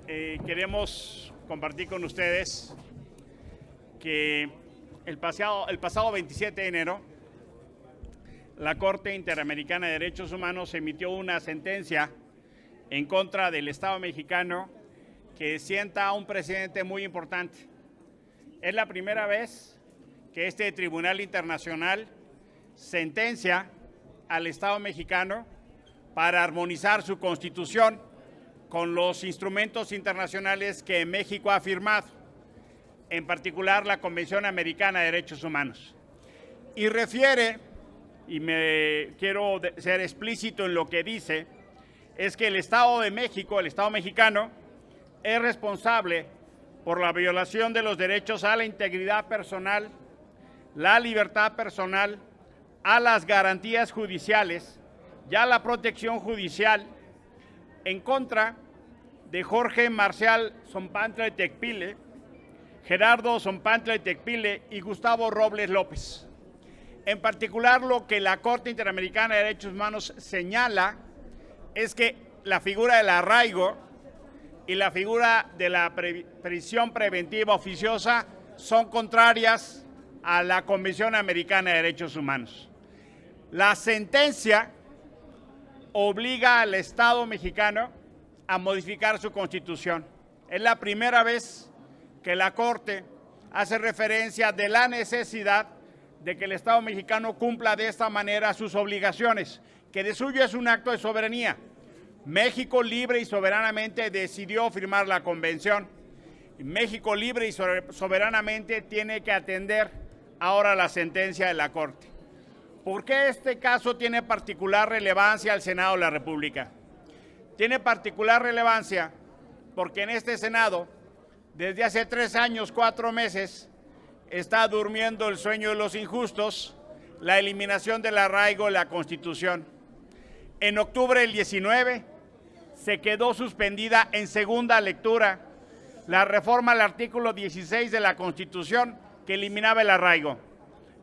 Queremos compartir con ustedes que el pasado 27 de enero, la Corte Interamericana de Derechos Humanos emitió una sentencia en contra del Estado mexicano que sienta un precedente muy importante. Es la primera vez que este Tribunal Internacional sentencia al Estado mexicano para armonizar su Constitución con los instrumentos internacionales que México ha firmado, en particular la Convención Americana de Derechos Humanos. Y refiere, y me quiero ser explícito en lo que dice, es que el Estado de México, el Estado mexicano, es responsable por la violación de los derechos a la integridad personal, la libertad personal, a las garantías judiciales y a la protección judicial en contra de Jorge Marcial Zompantla de Tecpile, Gerardo Zompantla de Tecpile y Gustavo Robles López. En particular, lo que la Corte Interamericana de Derechos Humanos señala es que la figura del arraigo y la figura de la prisión preventiva oficiosa son contrarias a la Convención Americana de Derechos Humanos. La sentencia obliga al Estado mexicano a modificar su Constitución. Es la primera vez que la Corte hace referencia de la necesidad de que el Estado mexicano cumpla de esta manera sus obligaciones, que de suyo es un acto de soberanía. México libre y soberanamente decidió firmar la Convención. México libre y soberanamente tiene que atender ahora la sentencia de la Corte. ¿Por qué este caso tiene particular relevancia al Senado de la República? Tiene particular relevancia porque en este Senado, desde hace 3 años, 4 meses, está durmiendo el sueño de los injustos, la eliminación del arraigo de la Constitución. En octubre del 19 se quedó suspendida en segunda lectura la reforma al artículo 16 de la Constitución que eliminaba el arraigo.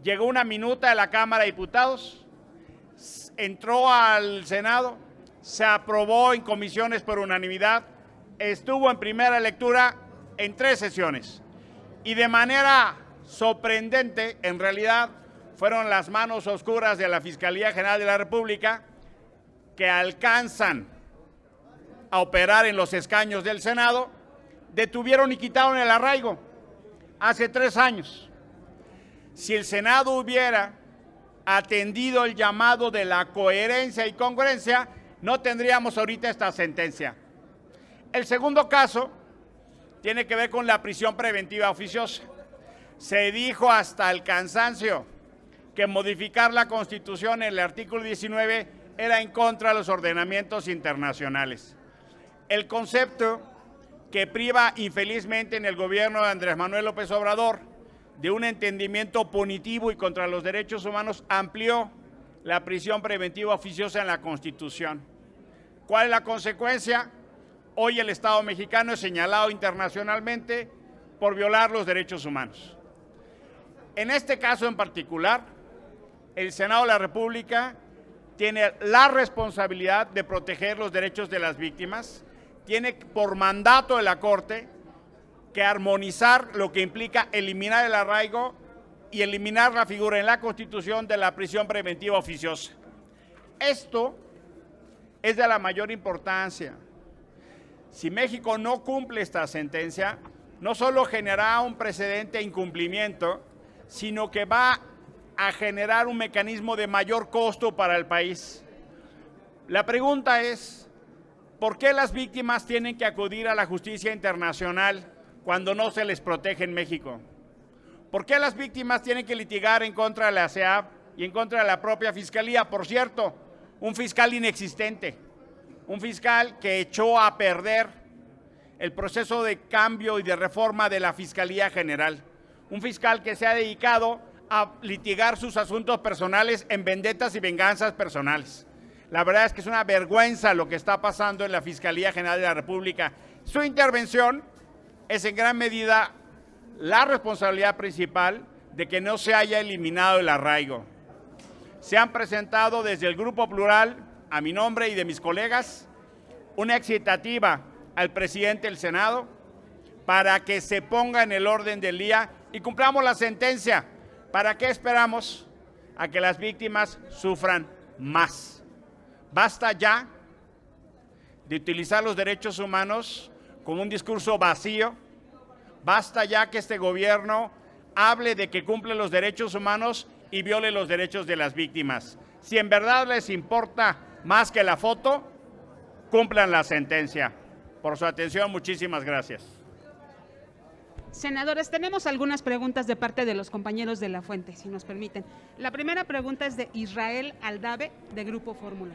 Llegó una minuta de la Cámara de Diputados, entró al Senado, se aprobó en comisiones por unanimidad, estuvo en primera lectura en 3 sesiones y de manera sorprendente, en realidad, fueron las manos oscuras de la Fiscalía General de la República que alcanzan a operar en los escaños del Senado, detuvieron y quitaron el arraigo hace 3 años. Si el Senado hubiera atendido el llamado de la coherencia y congruencia, no tendríamos ahorita esta sentencia. El segundo caso tiene que ver con la prisión preventiva oficiosa. Se dijo hasta el cansancio que modificar la Constitución en el artículo 19 era en contra de los ordenamientos internacionales. El concepto que priva infelizmente en el gobierno de Andrés Manuel López Obrador de un entendimiento punitivo y contra los derechos humanos amplió la prisión preventiva oficiosa en la Constitución. ¿Cuál es la consecuencia? Hoy el Estado mexicano es señalado internacionalmente por violar los derechos humanos. En este caso en particular, el Senado de la República tiene la responsabilidad de proteger los derechos de las víctimas, tiene por mandato de la Corte que armonizar lo que implica eliminar el arraigo y eliminar la figura en la Constitución de la prisión preventiva oficiosa. Esto es de la mayor importancia. Si México no cumple esta sentencia, no solo generará un precedente de incumplimiento, sino que va a generar un mecanismo de mayor costo para el país. La pregunta es, ¿por qué las víctimas tienen que acudir a la justicia internacional cuando no se les protege en México? ¿Por qué las víctimas tienen que litigar en contra de la CEAP y en contra de la propia Fiscalía? Por cierto, un fiscal inexistente, un fiscal que echó a perder el proceso de cambio y de reforma de la Fiscalía General, un fiscal que se ha dedicado a litigar sus asuntos personales en vendetas y venganzas personales. La verdad es que es una vergüenza lo que está pasando en la Fiscalía General de la República. Su intervención es en gran medida la responsabilidad principal de que no se haya eliminado el arraigo. Se han presentado desde el Grupo Plural, a mi nombre y de mis colegas, una excitativa al presidente del Senado para que se ponga en el orden del día y cumplamos la sentencia. ¿Para qué esperamos a que las víctimas sufran más? Basta ya de utilizar los derechos humanos como un discurso vacío. Basta ya que este gobierno hable de que cumple los derechos humanos y viole los derechos de las víctimas. Si en verdad les importa más que la foto, cumplan la sentencia. Por su atención, muchísimas gracias. Senadores, tenemos algunas preguntas de parte de los compañeros de La Fuente, si nos permiten. La primera pregunta es de Israel Aldave, de Grupo Fórmula.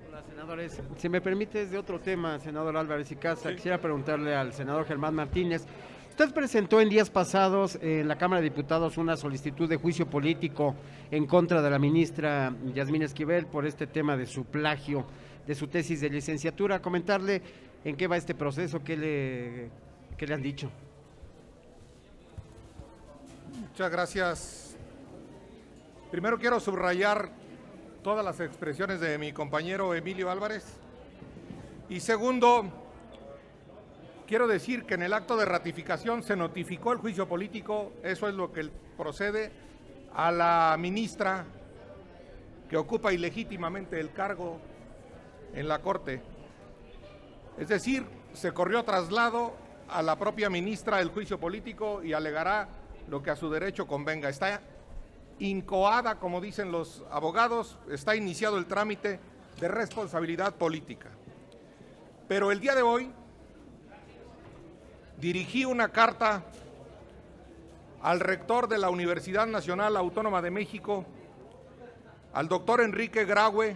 Hola, senadores. Si me permite, es de otro tema, senador Álvarez y Casa. Sí. Quisiera preguntarle al senador Germán Martínez. Usted presentó en días pasados en la Cámara de Diputados una solicitud de juicio político en contra de la ministra Yasmín Esquivel por este tema de su plagio de su tesis de licenciatura. Comentarle en qué va este proceso, qué le han dicho. Muchas gracias. Primero quiero subrayar todas las expresiones de mi compañero Emilio Álvarez. Y segundo, quiero decir que en el acto de ratificación se notificó el juicio político, eso es lo que procede, a la ministra que ocupa ilegítimamente el cargo en la Corte. Es decir, se corrió traslado a la propia ministra el juicio político y alegará lo que a su derecho convenga. Está incoada, como dicen los abogados, está iniciado el trámite de responsabilidad política. Pero el día de hoy dirigí una carta al rector de la Universidad Nacional Autónoma de México, al doctor Enrique Graue,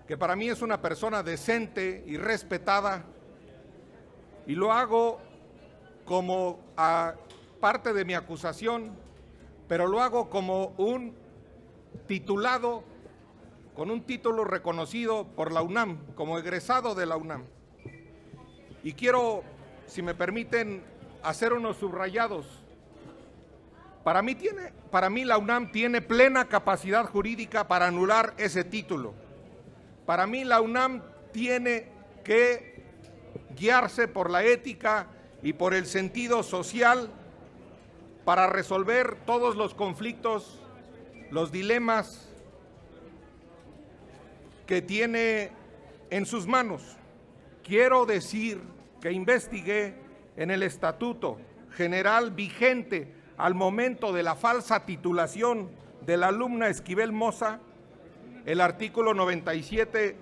que para mí es una persona decente y respetada, y lo hago como parte de mi acusación, pero lo hago como un titulado, con un título reconocido por la UNAM, como egresado de la UNAM. Y quiero, si me permiten, hacer unos subrayados. Para mí la UNAM tiene plena capacidad jurídica para anular ese título. Para mí la UNAM tiene que guiarse por la ética y por el sentido social para resolver todos los conflictos, los dilemas que tiene en sus manos. Quiero decir que investigué en el Estatuto General vigente al momento de la falsa titulación de la alumna Esquivel Moza, el artículo 97,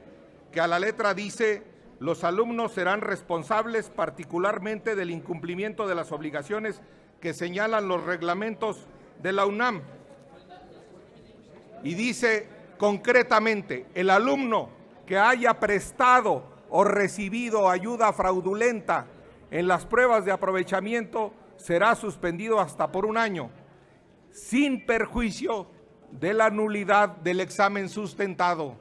que a la letra dice: los alumnos serán responsables particularmente del incumplimiento de las obligaciones que señalan los reglamentos de la UNAM. Y dice concretamente: el alumno que haya prestado o recibido ayuda fraudulenta en las pruebas de aprovechamiento será suspendido hasta por 1 año, sin perjuicio de la nulidad del examen sustentado.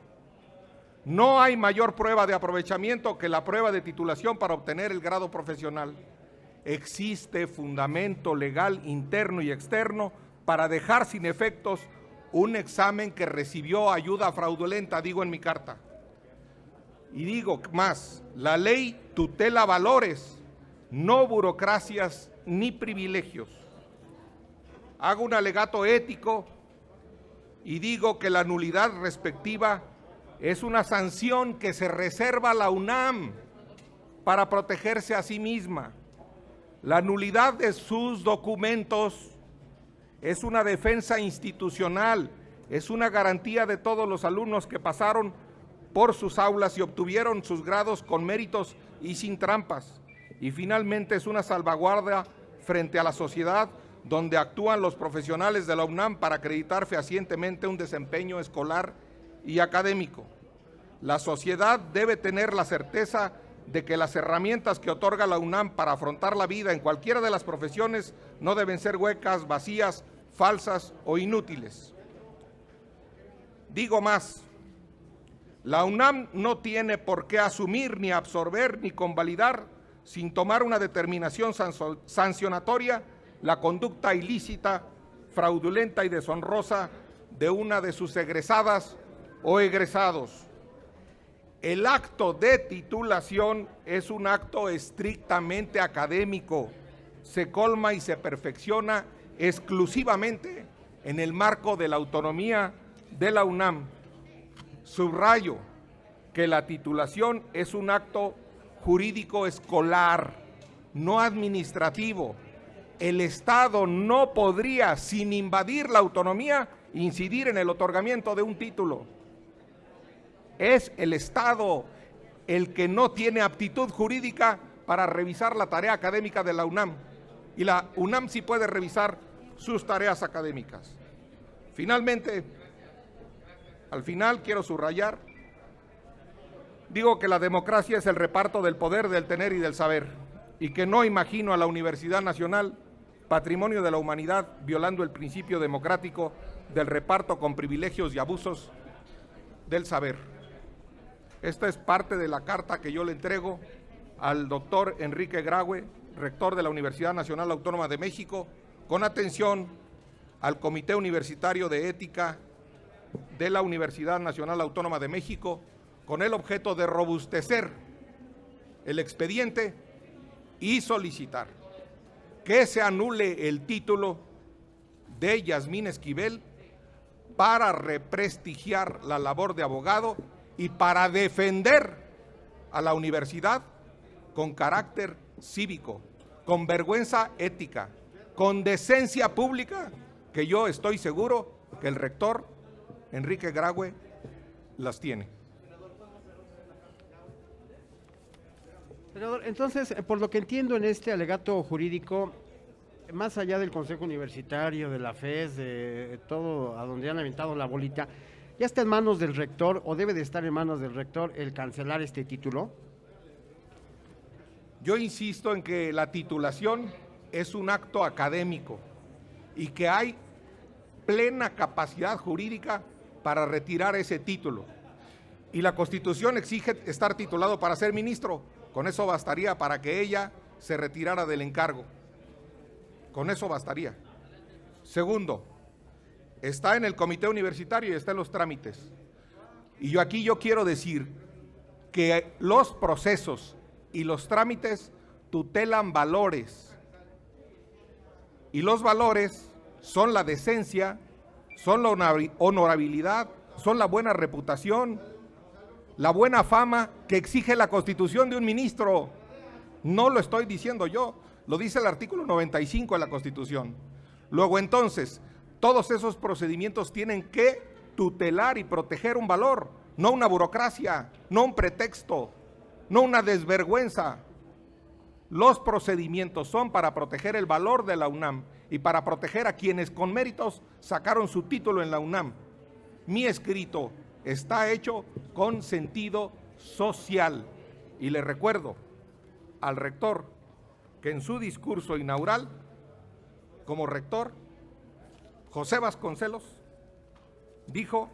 No hay mayor prueba de aprovechamiento que la prueba de titulación para obtener el grado profesional. Existe fundamento legal interno y externo para dejar sin efectos un examen que recibió ayuda fraudulenta, digo en mi carta. Y digo más, la ley tutela valores, no burocracias ni privilegios. Hago un alegato ético y digo que la nulidad respectiva es una sanción que se reserva a la UNAM para protegerse a sí misma. La nulidad de sus documentos es una defensa institucional, es una garantía de todos los alumnos que pasaron por sus aulas y obtuvieron sus grados con méritos y sin trampas. Y finalmente es una salvaguardia frente a la sociedad, donde actúan los profesionales de la UNAM para acreditar fehacientemente un desempeño escolar y académico. La sociedad debe tener la certeza de que las herramientas que otorga la UNAM para afrontar la vida en cualquiera de las profesiones no deben ser huecas, vacías, falsas o inútiles. Digo más, la UNAM no tiene por qué asumir, ni absorber, ni convalidar, sin tomar una determinación sancionatoria, la conducta ilícita, fraudulenta y deshonrosa de una de sus egresadas o egresados. El acto de titulación es un acto estrictamente académico, se colma y se perfecciona exclusivamente en el marco de la autonomía de la UNAM. Subrayo que la titulación es un acto jurídico escolar, no administrativo. El Estado no podría, sin invadir la autonomía, incidir en el otorgamiento de un título. Es el Estado el que no tiene aptitud jurídica para revisar la tarea académica de la UNAM. Y la UNAM sí puede revisar sus tareas académicas. Finalmente, al final quiero subrayar, digo que la democracia es el reparto del poder, del tener y del saber, y que no imagino a la Universidad Nacional, patrimonio de la humanidad, violando el principio democrático del reparto con privilegios y abusos del saber. Esta es parte de la carta que yo le entrego al doctor Enrique Graue, rector de la Universidad Nacional Autónoma de México, con atención al Comité Universitario de Ética de la Universidad Nacional Autónoma de México, con el objeto de robustecer el expediente y solicitar que se anule el título de Yasmín Esquivel para represtigiar la labor de abogado y para defender a la universidad con carácter cívico, con vergüenza ética, con decencia pública, que yo estoy seguro que el rector Enrique Graue las tiene. Senador, entonces, por lo que entiendo en este alegato jurídico, más allá del Consejo Universitario, de la FES, de todo a donde han aventado la bolita, ¿ya está en manos del rector o debe de estar en manos del rector el cancelar este título? Yo insisto en que la titulación es un acto académico y que hay plena capacidad jurídica para retirar ese título. Y la Constitución exige estar titulado para ser ministro. Con eso bastaría para que ella se retirara del encargo. Con eso bastaría. Segundo, está en el comité universitario y está en los trámites. Y yo quiero decir que los procesos y los trámites tutelan valores. Y los valores son la decencia, son la honorabilidad, son la buena reputación, la buena fama que exige la Constitución de un ministro. No lo estoy diciendo yo, lo dice el artículo 95 de la Constitución. Luego entonces, todos esos procedimientos tienen que tutelar y proteger un valor, no una burocracia, no un pretexto, no una desvergüenza. Los procedimientos son para proteger el valor de la UNAM y para proteger a quienes con méritos sacaron su título en la UNAM. Mi escrito está hecho con sentido social y le recuerdo al rector que en su discurso inaugural como rector, José Vasconcelos dijo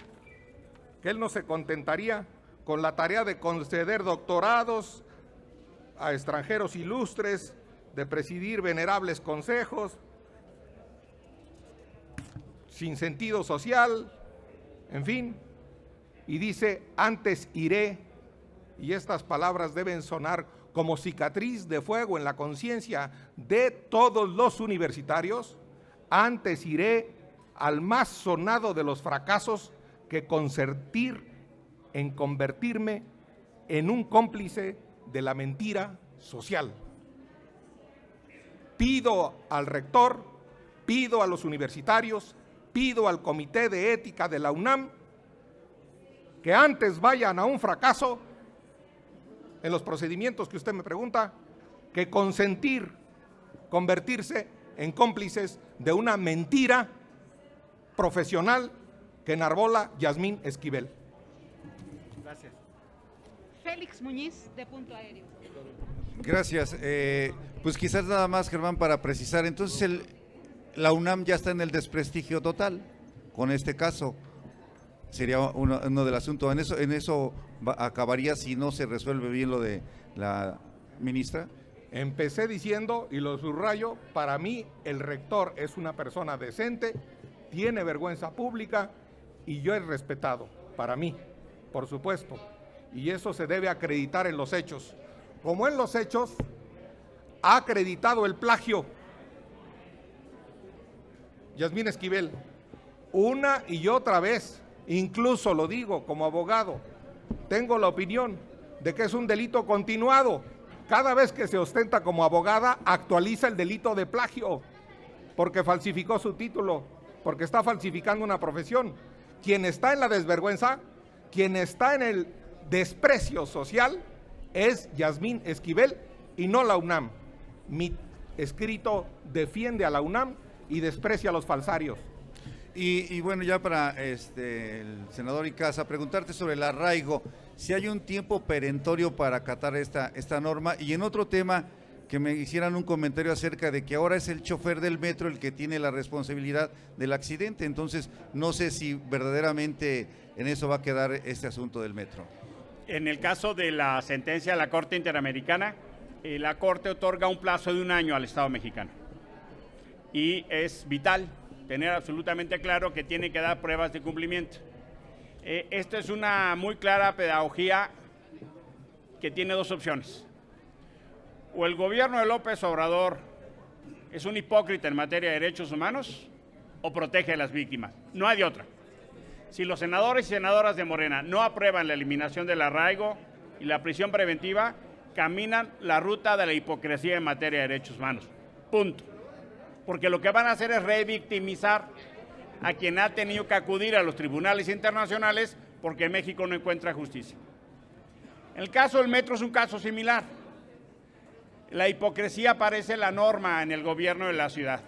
que él no se contentaría con la tarea de conceder doctorados a extranjeros ilustres, de presidir venerables consejos, sin sentido social, en fin, y dice, antes iré, y estas palabras deben sonar como cicatriz de fuego en la conciencia de todos los universitarios, antes iré al más sonado de los fracasos que consentir en convertirme en un cómplice de la mentira social. Pido al rector, pido a los universitarios, pido al Comité de Ética de la UNAM que antes vayan a un fracaso en los procedimientos que usted me pregunta, que consentir convertirse en cómplices de una mentira profesional que enarbola Yasmín Esquivel. Gracias. Félix Muñiz, de Punto Aéreo. Gracias. Pues quizás nada más, Germán, para precisar, entonces la UNAM ya está en el desprestigio total con este caso. Sería uno del asunto. ¿En eso acabaría si no se resuelve bien lo de la ministra? Empecé diciendo, y lo subrayo, para mí el rector es una persona decente, tiene vergüenza pública y yo he respetado, para mí, por supuesto. y eso se debe acreditar en los hechos. Como en los hechos ha acreditado el plagio Yasmín Esquivel, una y otra vez, incluso lo digo como abogado, tengo la opinión de que es un delito continuado. Cada vez que se ostenta como abogada, actualiza el delito de plagio, porque falsificó su título, porque está falsificando una profesión. Quien está en la desvergüenza, quien está en el desprecio social, es Yasmín Esquivel y no la UNAM. Mi escrito defiende a la UNAM y desprecia a los falsarios. Y bueno, ya para el senador Icaza, preguntarte sobre el arraigo, si hay un tiempo perentorio para acatar esta norma, y en otro tema, que me hicieran un comentario acerca de que ahora es el chofer del metro el que tiene la responsabilidad del accidente. Entonces, no sé si verdaderamente en eso va a quedar este asunto del metro. En el caso de la sentencia de la Corte Interamericana, la Corte otorga un plazo de 1 año al Estado mexicano. Y es vital tener absolutamente claro que tiene que dar pruebas de cumplimiento. Esta es una muy clara pedagogía que tiene 2 opciones. O el gobierno de López Obrador es un hipócrita en materia de derechos humanos, o protege a las víctimas. No hay de otra. Si los senadores y senadoras de Morena no aprueban la eliminación del arraigo y la prisión preventiva, caminan la ruta de la hipocresía en materia de derechos humanos. Punto. Porque lo que van a hacer es revictimizar a quien ha tenido que acudir a los tribunales internacionales porque México no encuentra justicia. El caso del metro es un caso similar. La hipocresía parece la norma en el gobierno de la ciudad.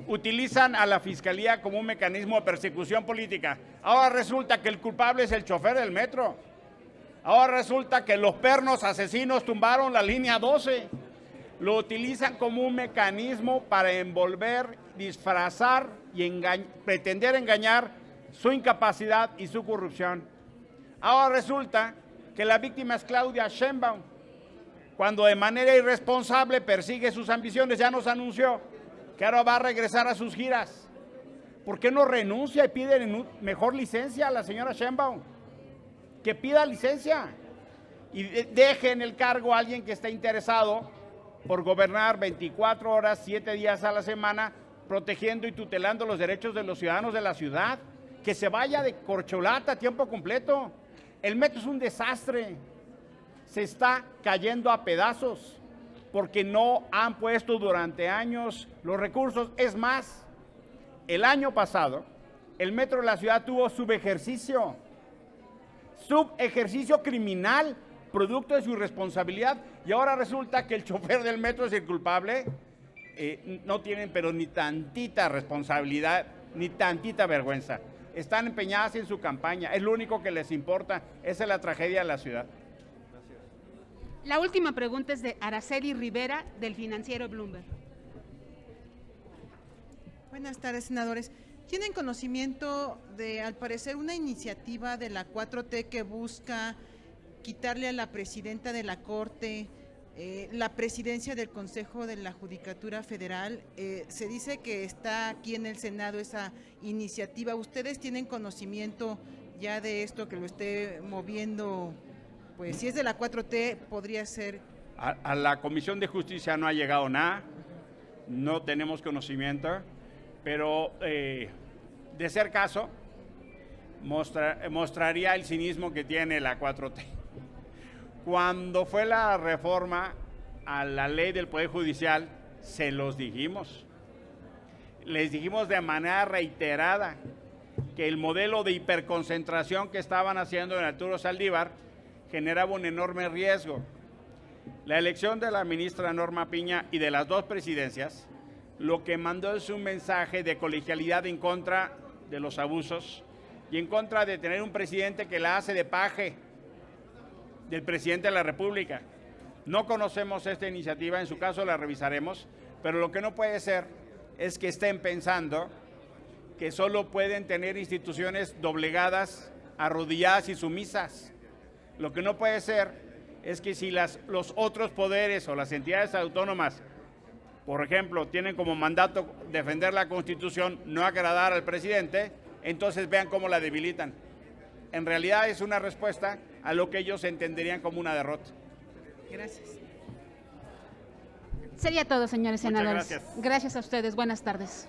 Utilizan a la Fiscalía como un mecanismo de persecución política. Ahora resulta que el culpable es el chofer del metro. Ahora resulta que los pernos asesinos tumbaron la línea 12. Lo utilizan como un mecanismo para envolver, disfrazar y pretender engañar su incapacidad y su corrupción. Ahora resulta que la víctima es Claudia Sheinbaum, cuando de manera irresponsable persigue sus ambiciones. Ya nos anunció que ahora va a regresar a sus giras. ¿Por qué no renuncia y pide mejor licencia a la señora Sheinbaum? Que pida licencia y deje en el cargo a alguien que esté interesado por gobernar 24 horas, 7 días a la semana, protegiendo y tutelando los derechos de los ciudadanos de la ciudad. Que se vaya de corcholata a tiempo completo. El metro es un desastre. Se está cayendo a pedazos porque no han puesto durante años los recursos. Es más, el año pasado, el metro de la ciudad tuvo subejercicio criminal, producto de su irresponsabilidad, y ahora resulta que el chofer del metro es el culpable. No tienen pero ni tantita responsabilidad, ni tantita vergüenza. Están empeñadas en su campaña, es lo único que les importa, esa es la tragedia de la ciudad. La última pregunta es de Araceli Rivera, del financiero Bloomberg. Buenas tardes, senadores. ¿Tienen conocimiento de, al parecer, una iniciativa de la 4T que busca quitarle a la presidenta de la Corte la presidencia del Consejo de la Judicatura Federal? Se dice que está aquí en el Senado esa iniciativa. ¿Ustedes tienen conocimiento ya de esto, que lo esté moviendo? Pues si es de la 4T, podría ser. A la Comisión de Justicia no ha llegado nada, no tenemos conocimiento, pero de ser caso, mostraría el cinismo que tiene la 4T. Cuando fue la reforma a la ley del Poder Judicial, se los dijimos. Les dijimos de manera reiterada que el modelo de hiperconcentración que estaban haciendo en Arturo Saldívar generaba un enorme riesgo. La elección de la ministra Norma Piña y de las 2 presidencias lo que mandó es un mensaje de colegialidad en contra de los abusos y en contra de tener un presidente que la hace de paje del presidente de la República. No conocemos esta iniciativa, en su caso la revisaremos, pero lo que no puede ser es que estén pensando que solo pueden tener instituciones doblegadas, arrodilladas y sumisas. Lo que no puede ser es que si los otros poderes o las entidades autónomas, por ejemplo, tienen como mandato defender la Constitución, no agradar al presidente, entonces vean cómo la debilitan. En realidad es una respuesta a lo que ellos entenderían como una derrota. Gracias. Sería todo, señores Muchas senadores. gracias. Gracias a ustedes. Buenas tardes.